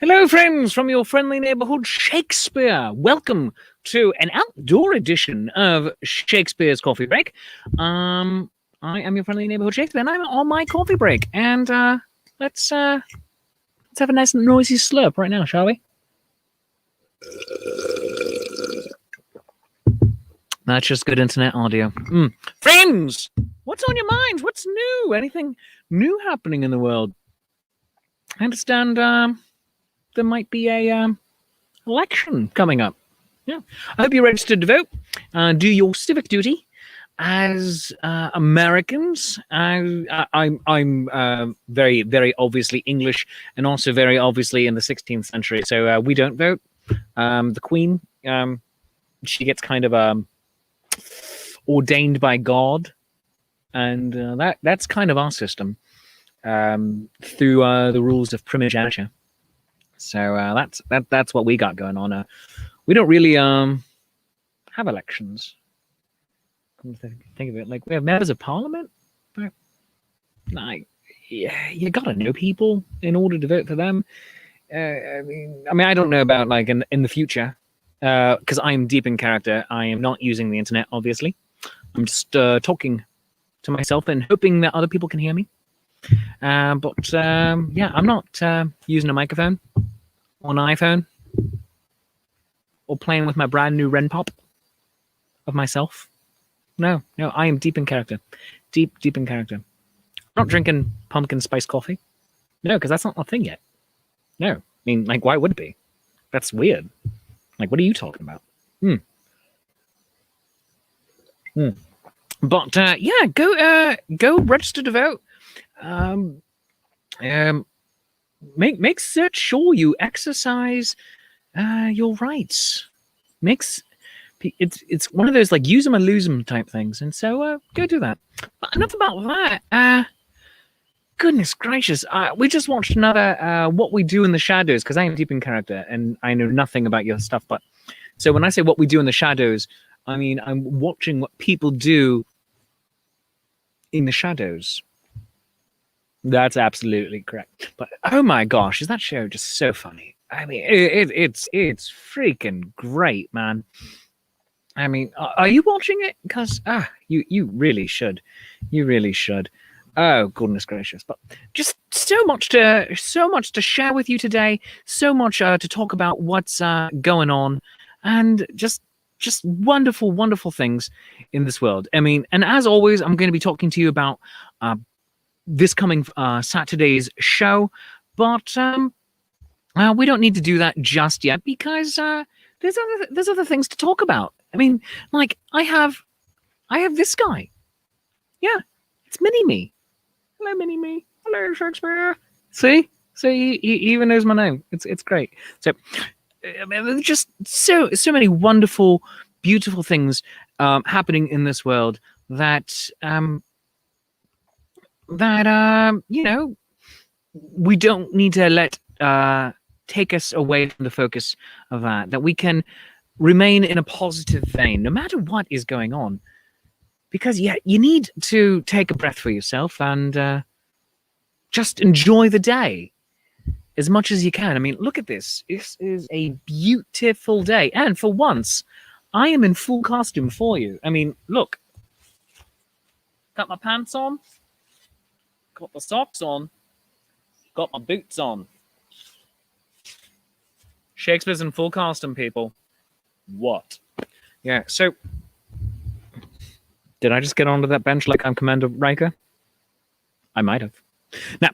Hello, friends, from your friendly neighbourhood, Shakespeare. Welcome to an outdoor edition of Shakespeare's Coffee Break. I am your friendly neighbourhood Shakespeare, and I'm on my coffee break. And let's have a nice noisy slurp right now, shall we? That's just good internet audio. Friends, what's on your minds? What's new? Anything new happening in the world? I understand there might be a election coming up. Yeah, I hope you're registered to vote. Do your civic duty as Americans. I'm very, very obviously English, and also very obviously in the 16th century. So we don't vote. The Queen, she gets kind of ordained by God, and that's kind of our system through the rules of primogeniture. So that's what we got going on. We don't really have elections. Come to think of it, like we have members of parliament, but like you gotta know people in order to vote for them. I mean, I don't know about like in the future, because I am deep in character. I am not using the internet, obviously. I'm just talking to myself and hoping that other people can hear me. But yeah, I'm not using a microphone on an iPhone or playing with my brand new Ren Pop of myself. No, I am deep in character. Deep in character. I'm not drinking pumpkin spice coffee. No, because that's not a thing yet. No. I mean, like, why would it be? That's weird. Like, what are you talking about? But yeah, go register to vote. Make sure you exercise your rights. It's one of those like use them or lose them type things, and so go do that. But enough about that. Goodness gracious, we just watched another What We Do in the Shadows, because I am deep in character and I know nothing about your stuff. But so when I say What We Do in the Shadows, I mean I'm watching what people do in the shadows. That's absolutely correct. But oh my gosh, is that show just so funny? I mean, it's freaking great, man. I mean, are you watching it? Because you really should. You really should. Oh goodness gracious! But just so much to share with you today. So much to talk about what's going on, and just wonderful things in this world. I mean, and as always, I'm going to be talking to you about this coming Saturday's show, but we don't need to do that just yet because there's other things to talk about. I mean, like I have this guy. Yeah, it's Mini-Me. Hello, Mini-Me. Hello, Shakespeare. See, he even knows my name. It's great. So, I mean, there's just so many wonderful, beautiful things happening in this world that you know, we don't need to let take us away from the focus of that we can remain in a positive vein no matter what is going on, because you need to take a breath for yourself and just enjoy the day as much as you can. I mean, look at this. This is a beautiful day, and for once I am in full costume for you. I mean, look, got my pants on, got the socks on, got my boots on. Shakespeare's in full costume, people. What? Yeah, so did I just get onto that bench like I'm Commander Riker? I might have. Now,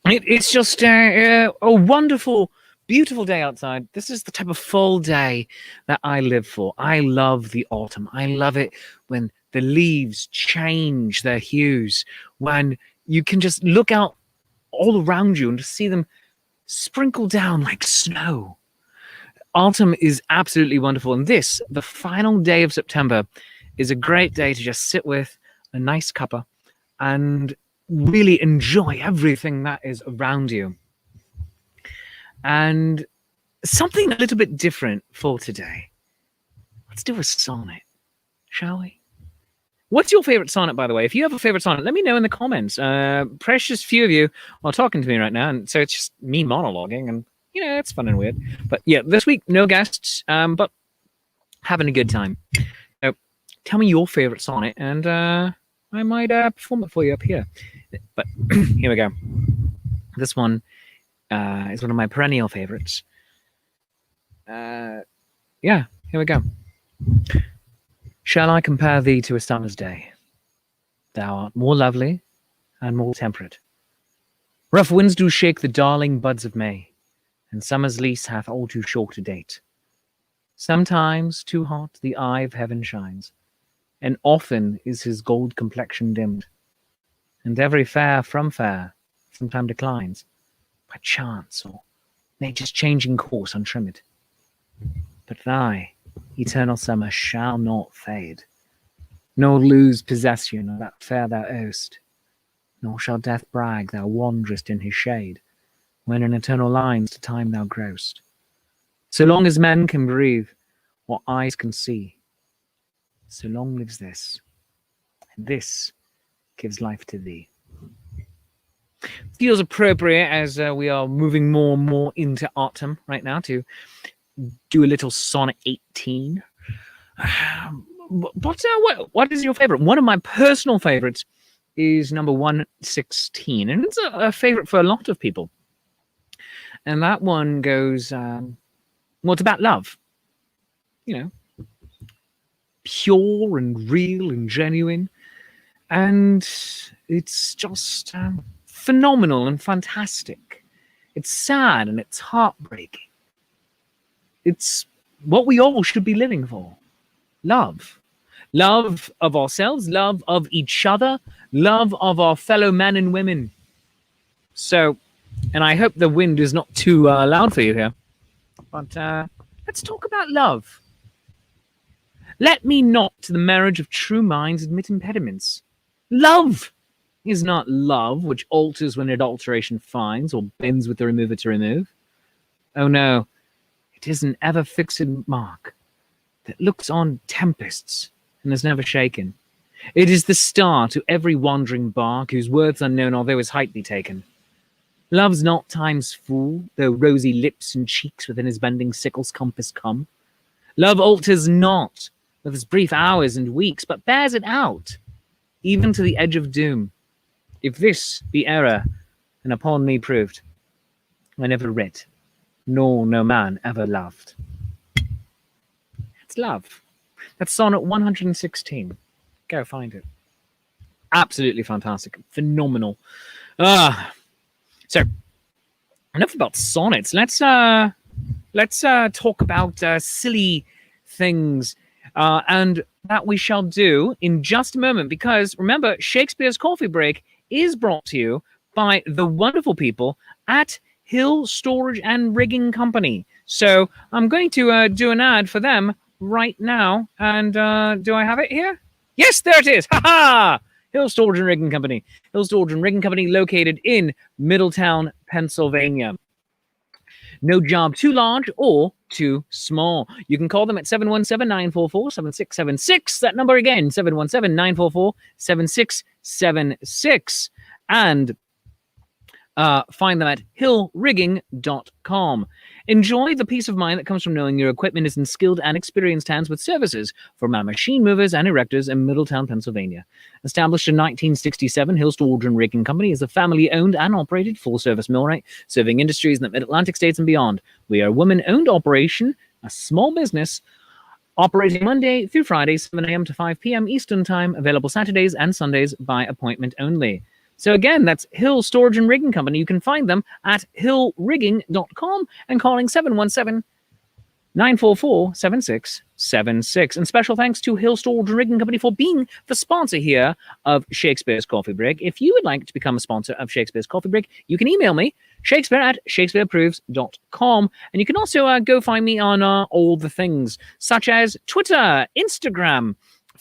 it's just a wonderful, beautiful day outside. This is the type of fall day that I live for. I love the autumn. I love it when the leaves change their hues, when you can just look out all around you and just see them sprinkle down like snow. Autumn is absolutely wonderful. And this, the final day of September, is a great day to just sit with a nice cuppa and really enjoy everything that is around you. And something a little bit different for today. Let's do a sonnet, shall we? What's your favorite sonnet, by the way? If you have a favorite sonnet, let me know in the comments. Precious few of you are talking to me right now, and so it's just me monologuing, and it's fun and weird. But yeah, this week, no guests, but having a good time. So tell me your favorite sonnet, and I might perform it for you up here. But here we go. This one is one of my perennial favorites. Yeah, here we go. Shall I compare thee to a summer's day? Thou art more lovely and more temperate. Rough winds do shake the darling buds of May, and summer's lease hath all too short a date. Sometimes too hot the eye of heaven shines, and often is his gold complexion dimmed, and every fair from fair sometime declines, by chance or nature's changing course untrimmed. But thy eternal summer shall not fade, nor lose possession of that fair thou owest, nor shall death brag thou wanderest in his shade, when in eternal lines to time thou growest. So long as men can breathe, or eyes can see, so long lives this, and this gives life to thee. Feels appropriate as we are moving more and more into autumn right now to do a little Sonnet 18. What is your favorite? One of my personal favorites is number 116, and it's a favorite for a lot of people. And that one goes, well, it's about love. Pure and real and genuine. And it's just phenomenal and fantastic. It's sad and it's heartbreaking. It's what we all should be living for. Love. Love of ourselves, love of each other, love of our fellow men and women. So, and I hope the wind is not too loud for you here, but let's talk about love. Let me not to the marriage of true minds admit impediments. Love is not love, which alters when adulteration finds, or bends with the remover to remove. Oh no, it is an ever-fixed mark that looks on tempests and is never shaken. It is the star to every wandering bark, whose words unknown, although his height be taken. Love's not time's fool, though rosy lips and cheeks within his bending sickle's compass come. Love alters not with his brief hours and weeks, but bears it out, even to the edge of doom. If this be error, and upon me proved, I never read, nor no man ever loved. It's love. That's Sonnet 116. Go find it. Absolutely fantastic. Phenomenal. So, enough about sonnets. Let's talk about silly things. And that we shall do in just a moment, because remember, Shakespeare's Coffee Break is brought to you by the wonderful people at Hill Storage and Rigging Company. So I'm going to do an ad for them right now. And do I have it here? Yes, there it is. Ha ha! Hill Storage and Rigging Company. Hill Storage and Rigging Company, located in Middletown, Pennsylvania. No job too large or too small. You can call them at 717-944-7676. That number again, 717-944-7676. And find them at hillrigging.com. Enjoy the peace of mind that comes from knowing your equipment is in skilled and experienced hands, with services from our machine movers and erectors in Middletown, Pennsylvania. Established in 1967, Hill Storage and Rigging Company is a family-owned and operated full-service millwright serving industries in the Mid-Atlantic states and beyond. We are a woman-owned operation, a small business, operating Monday through Friday, 7 a.m. to 5 p.m. Eastern Time, available Saturdays and Sundays by appointment only. So again, that's Hill Storage and Rigging Company. You can find them at hillrigging.com and calling 717-944-7676. And special thanks to Hill Storage and Rigging Company for being the sponsor here of Shakespeare's Coffee Break. If you would like to become a sponsor of Shakespeare's Coffee Break, you can email me, shakespeare@shakespeareapproves.com. And you can also go find me on all the things, such as Twitter, Instagram,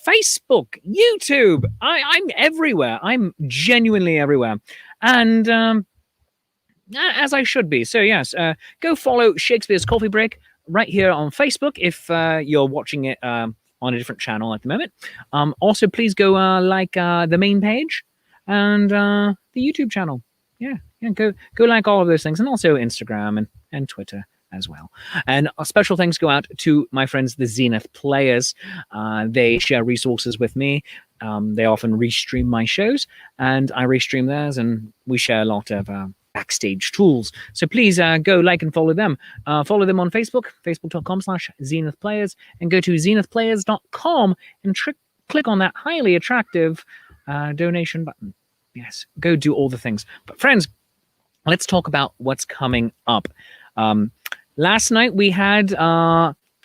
Facebook, YouTube. I'm everywhere. I'm genuinely everywhere. And as I should be. So yes, go follow Shakespeare's Coffee Break right here on Facebook if you're watching it on a different channel at the moment. Also, please go like the main page and the YouTube channel. Yeah. go like all of those things, and also Instagram and Twitter as well. And special thanks go out to my friends, the Zenith Players. They share resources with me. They often restream my shows, and I restream theirs, and we share a lot of backstage tools. So please go like and follow them. Follow them on Facebook, facebook.com/Zenith Players, and go to zenithplayers.com and click on that highly attractive donation button. Yes, go do all the things. But friends, let's talk about what's coming up. Last night we had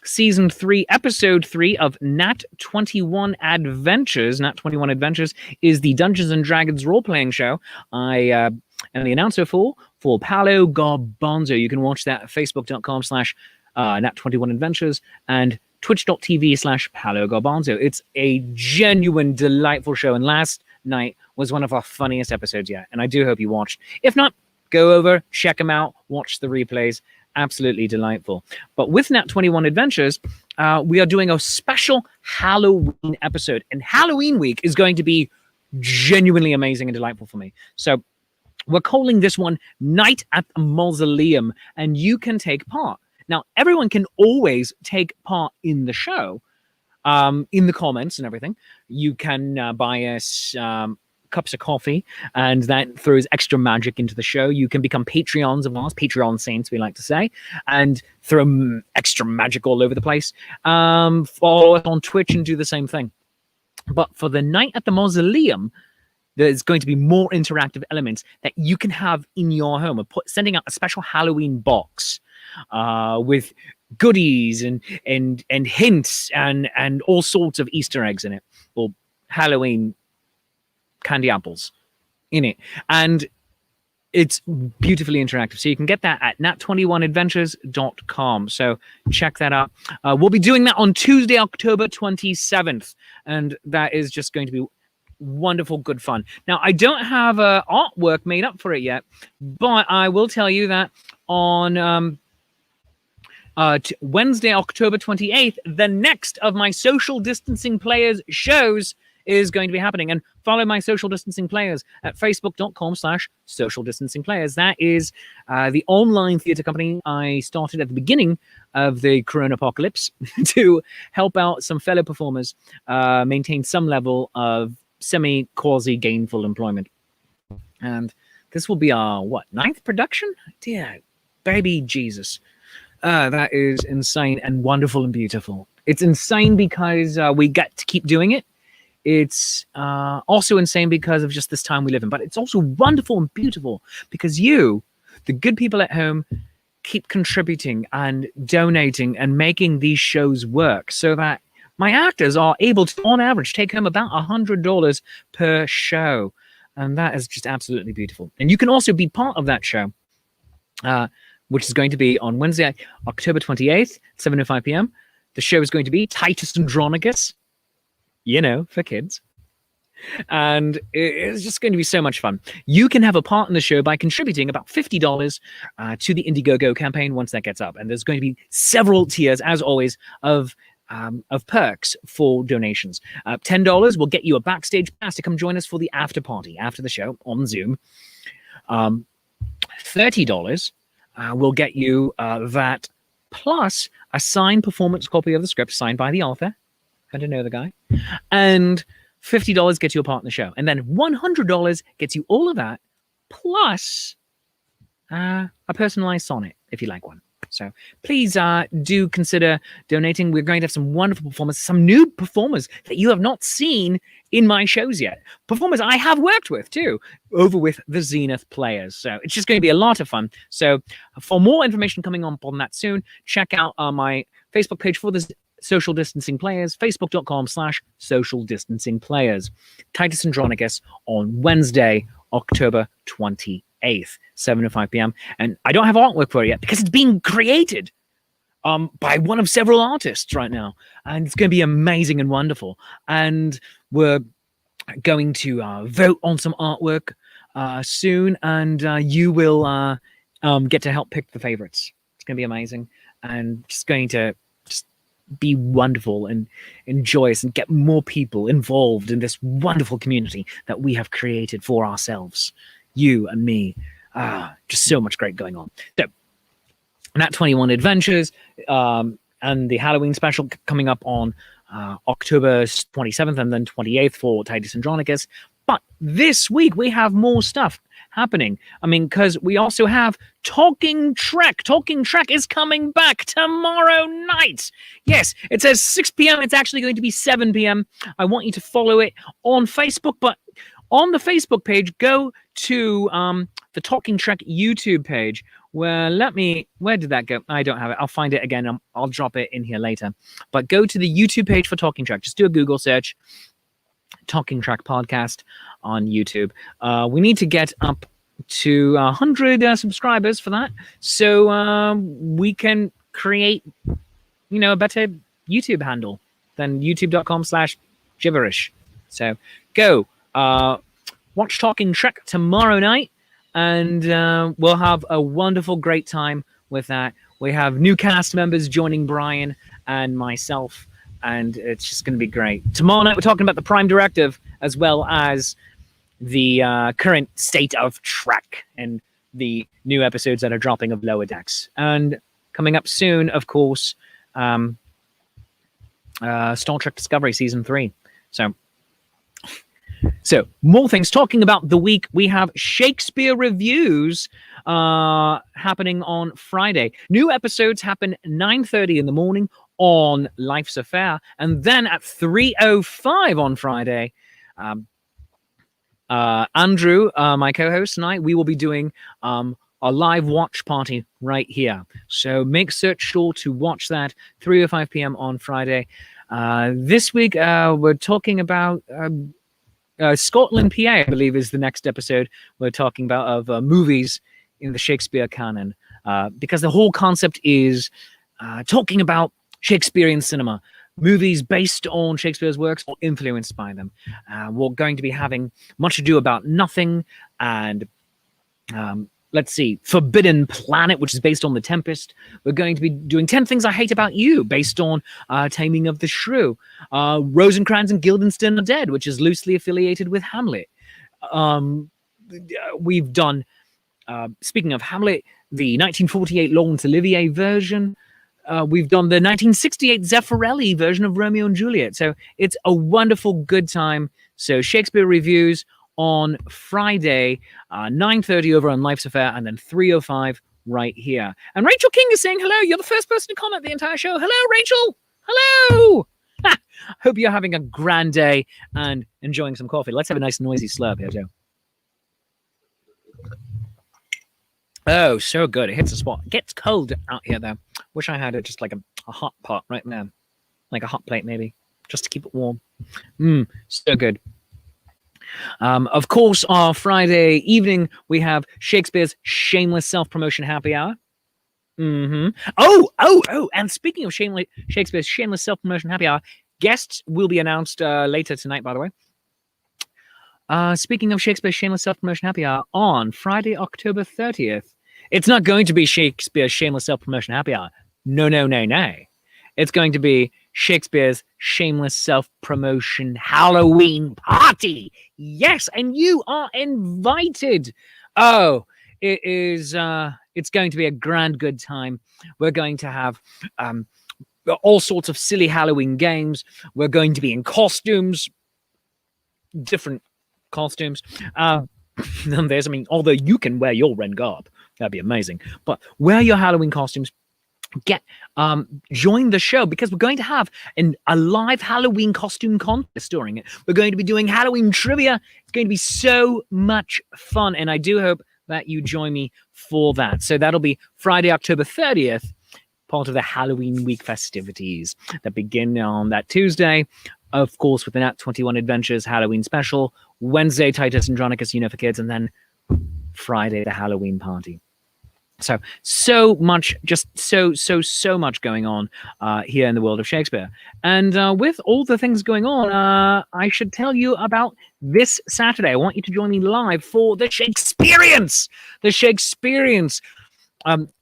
Season 3, Episode 3 of Nat 21 Adventures. Nat 21 Adventures is the Dungeons & Dragons role-playing show I am the announcer for Paolo Garbanzo. You can watch that at facebook.com/Nat21Adventures and twitch.tv/Paolo Garbanzo. It's a genuine, delightful show, and last night was one of our funniest episodes yet, and I do hope you watched. If not, go over, check them out, watch the replays. Absolutely delightful. But with Nat 21 Adventures, we are doing a special Halloween episode, and Halloween week is going to be genuinely amazing and delightful for me. So we're calling this one Night at the Mausoleum, and you can take part. Now, everyone can always take part in the show, in the comments and everything. You can buy us cups of coffee, and that throws extra magic into the show. You can become Patreons of ours, Patreon saints, we like to say, and throw extra magic all over the place. Follow us on Twitch and do the same thing. But for the Night at the Mausoleum, there's going to be more interactive elements that you can have in your home. We're sending out a special Halloween box with goodies and hints and all sorts of Easter eggs in it, or Halloween candy apples in it, and it's beautifully interactive. So you can get that at nat21adventures.com. So check that out. We'll be doing that on Tuesday, October 27th, and that is just going to be wonderful, good fun. Now, I don't have artwork made up for it yet, but I will tell you that on Wednesday, October 28th, the next of my Social Distancing Players shows is going to be happening. And follow my Social Distancing Players at facebook.com/Social Distancing Players. That is the online theatre company I started at the beginning of the Corona apocalypse to help out some fellow performers maintain some level of semi-quasi gainful employment. And this will be our, ninth production? Dear baby Jesus. That is insane and wonderful and beautiful. It's insane because we get to keep doing it. It's also insane because of just this time we live in, but it's also wonderful and beautiful because you, the good people at home, keep contributing and donating and making these shows work so that my actors are able to, on average, take home about $100 per show. And that is just absolutely beautiful. And you can also be part of that show, which is going to be on Wednesday, October 28th, 7:05 p.m. The show is going to be Titus Andronicus, for kids. And it's just going to be so much fun. You can have a part in the show by contributing about $50 to the Indiegogo campaign once that gets up. And there's going to be several tiers, as always, of perks for donations. $10 will get you a backstage pass to come join us for the after party after the show on Zoom. $30 will get you that plus a signed performance copy of the script signed by the author. Kind of know the guy. And $50 gets you a part in the show. And then $100 gets you all of that, plus a personalized sonnet, if you like one. So please do consider donating. We're going to have some wonderful performers, some new performers that you have not seen in my shows yet. Performers I have worked with, too, over with the Zenith Players. So it's just going to be a lot of fun. So for more information coming on that soon, check out my Facebook page for the Social Distancing Players, facebook.com/Social Distancing Players. Titus Andronicus on Wednesday, October 28th, 7:05 p.m. And I don't have artwork for it yet because it's being created by one of several artists right now. And it's going to be amazing and wonderful. And we're going to vote on some artwork soon. And you will get to help pick the favorites. It's going to be amazing. And just going to be wonderful and joyous and get more people involved in this wonderful community that we have created for ourselves, you and me Just so much great going on. So, Nat 21 Adventures and the Halloween special coming up on October 27th and then 28th for Titus Andronicus. But this week we have more stuff happening. I mean, because we also have Talking Trek. Talking Trek is coming back tomorrow night. Yes, it says 6 p.m. It's actually going to be 7 p.m. I want you to follow it on Facebook, but on the Facebook page, go to the Talking Trek YouTube page. Where did that go? I don't have it. I'll find it again. I'll drop it in here later. But go to the YouTube page for Talking Trek. Just do a Google search, Talking Trek podcast on YouTube. We need to get up to 100 subscribers for that, so we can create, a better YouTube handle than youtube.com/gibberish. So go watch Talking Trek tomorrow night. And we'll have a wonderful, great time with that. We have new cast members joining Brian and myself, and it's just going to be great. Tomorrow night, we're talking about the Prime Directive, as well as the current state of Trek and the new episodes that are dropping of Lower Decks. And coming up soon, of course, Star Trek Discovery Season 3. So, more things. Talking about the week, we have Shakespeare Reviews happening on Friday. New episodes happen 9:30 in the morning on Life's Affair, and then at 3:05 on Friday, Andrew, my co-host tonight, we will be doing a live watch party right here. So make sure to watch that 3:05 p.m. on Friday. This week, we're talking about... Scotland, PA, I believe, is the next episode we're talking about of movies in the Shakespeare canon, because the whole concept is talking about Shakespearean cinema, movies based on Shakespeare's works or influenced by them. We're going to be having Much Ado About Nothing and let's see, Forbidden Planet, which is based on The Tempest. We're going to be doing 10 Things I Hate About You, based on Taming of the Shrew. Rosencrantz and Guildenstern Are Dead, which is loosely affiliated with Hamlet. We've done, speaking of Hamlet, the 1948 Laurence Olivier version. We've done the 1968 Zeffirelli version of Romeo and Juliet. So it's a wonderful, good time. So Shakespeare Reviews on Friday, 9:30 over on Life's Affair, and then 3:05 right here. And Rachel King is saying hello. You're the first person to comment the entire show. Hello, Rachel. Hello. Hope you're having a grand day and enjoying some coffee. Let's have a nice noisy slurp here, Joe. Oh, so good. It hits the spot. It gets cold out here, though. Wish I had it just like a hot pot right now. Like a hot plate, maybe, just to keep it warm. So good. Of course, on Friday evening, we have Shakespeare's Shameless Self-Promotion Happy Hour. Oh, and speaking of Shakespeare's Shameless Self-Promotion Happy Hour, guests will be announced later tonight, by the way. Speaking of Shakespeare's Shameless Self-Promotion Happy Hour, on Friday, October 30th, it's not going to be Shakespeare's Shameless Self-Promotion Happy Hour. No. It's going to be Shakespeare's Shameless Self-Promotion Halloween Party. Yes, and you are invited. Oh, it is. It's going to be a grand good time. We're going to have all sorts of silly Halloween games. We're going to be in costumes, different costumes. There's, although you can wear your Ren garb, that'd be amazing. But wear your Halloween costumes. Join the show, because we're going to have a live Halloween costume contest during it. We're going to be doing Halloween trivia. It's going to be so much fun, and I do hope that you join me for that. So that'll be Friday, October 30th, part of the Halloween week festivities that begin on that Tuesday, of course, with the Nat 21 Adventures Halloween special. Wednesday, Titus Andronicus, for Kids, and then Friday, the Halloween party. So much, just so much going on here in the world of Shakespeare. And with all the things going on, I should tell you about this Saturday. I want you to join me live for the Shakespeareans. The Shakespeareans.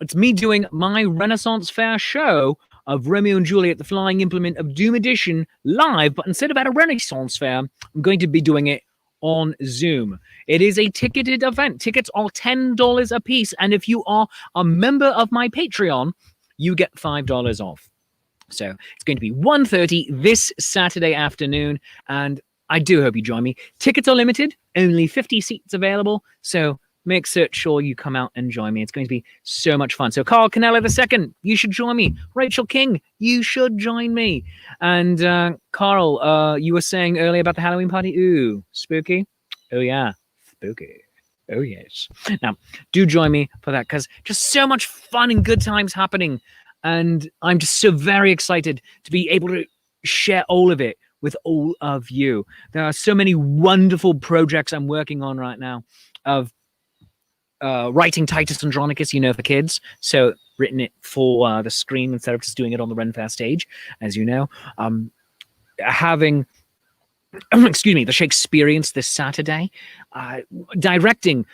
It's me doing my Renaissance Fair show of Romeo and Juliet, the Flying Implement of Doom edition live, but instead of at a Renaissance Fair, I'm going to be doing it on Zoom. It is a ticketed event. Tickets are $10 a piece. And if you are a member of my Patreon, you get $5 off. So it's going to be 1:30 this Saturday afternoon. And I do hope you join me. Tickets are limited, only 50 seats available. So make sure you come out and join me. It's going to be so much fun. So Carl Canella II, you should join me. Rachel King, you should join me. And Carl, you were saying earlier about the Halloween party. Ooh, spooky. Oh, yeah, spooky. Oh, yes. Now, do join me for that, because just so much fun and good times happening. And I'm just so very excited to be able to share all of it with all of you. There are so many wonderful projects I'm working on right now of writing Titus Andronicus, for kids. So written it for the screen instead of just doing it on the Ren Fair stage, as you know. Having, the Shakespeareans this Saturday. Directing,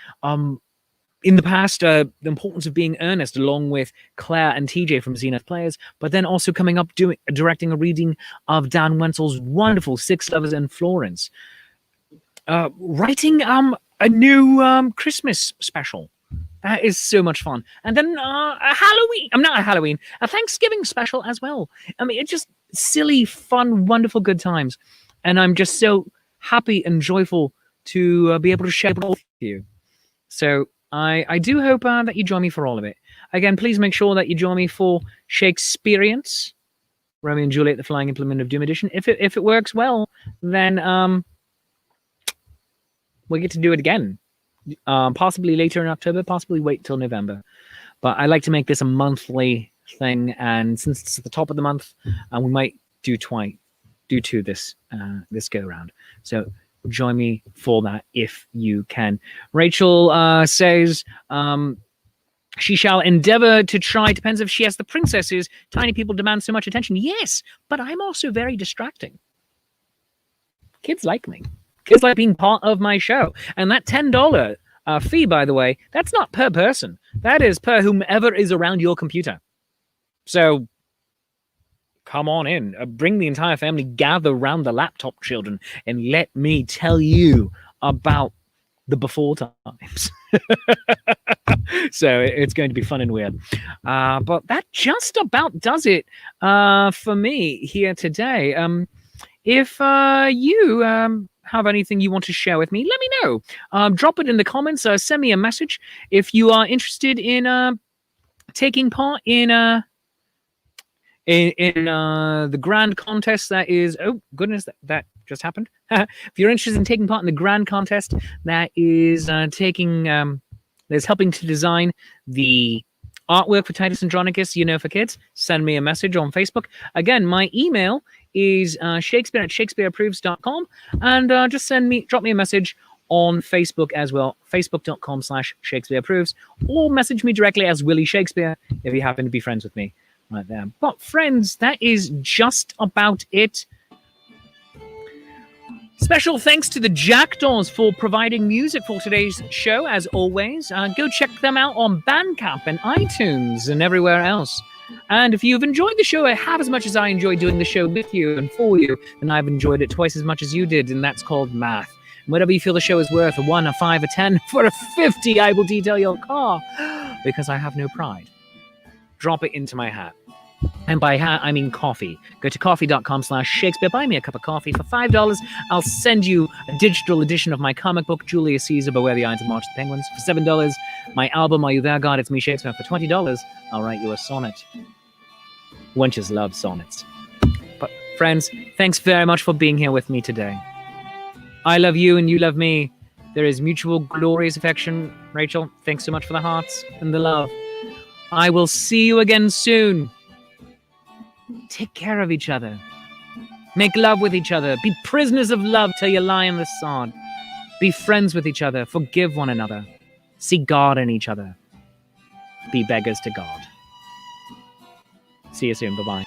in the past, the importance of being earnest, along with Claire and TJ from Zenith Players, but then also coming up directing a reading of Dan Wenzel's wonderful Six Lovers in Florence. Writing a new Christmas special. That is so much fun. And then a Thanksgiving special as well. I mean, it's just silly, fun, wonderful, good times. And I'm just so happy and joyful to be able to share it all with you. So I do hope that you join me for all of it. Again, please make sure that you join me for Shakespeareans, Romeo and Juliet, the Flying Implement of Doom edition. If it works well, then we get to do it again. Possibly later in October, possibly wait till November. But I like to make this a monthly thing, and since it's at the top of the month, we might do two this go round. So join me for that if you can. Rachel says she shall endeavor to try. Depends if she has the princesses. Tiny people demand so much attention. Yes, but I'm also very distracting. Kids like me. Kids like being part of my show. And that $10 fee, by the way, that's not per person. That is per whomever is around your computer. So come on in. Bring the entire family. Gather around the laptop, children, and let me tell you about the before times. So it's going to be fun and weird. But that just about does it for me here today. If you have anything you want to share with me, let me know. Drop it in the comments. Send me a message. If you are interested in taking part in the grand contest that is, oh goodness, that just happened. If you're interested in taking part in the grand contest that is that's helping to design the artwork for Titus Andronicus, for kids, send me a message on Facebook. Again, my email is shakespeare@shakespeareapproves.com, and just drop me a message on Facebook as well, facebook.com/shakespeareapproves, or message me directly as Willie Shakespeare if you happen to be friends with me right there. But friends, that is just about it. Special thanks to the Jackdaws for providing music for today's show, as always. Go check them out on Bandcamp and iTunes and everywhere else. And if you've enjoyed the show half as much as I enjoy doing the show with you and for you, then I've enjoyed it twice as much as you did, and that's called math. And whatever you feel the show is worth, a 1, a 5, a 10, for a 50, I will detail your car, because I have no pride. Drop it into my hat. And by hat, I mean coffee. Go to coffee.com/Shakespeare. Buy me a cup of coffee for $5. I'll send you a digital edition of my comic book, Julius Caesar, Beware the Irons and March the Penguins, for $7. My album, Are You There, God? It's Me, Shakespeare, for $20. I'll write you a sonnet. Wenches love sonnets. But friends, thanks very much for being here with me today. I love you and you love me. There is mutual glorious affection. Rachel, thanks so much for the hearts and the love. I will see you again soon. Take care of each other. Make love with each other. Be prisoners of love till you lie in the sod. Be friends with each other. Forgive one another. See God in each other. Be beggars to God. See you soon. Bye-bye.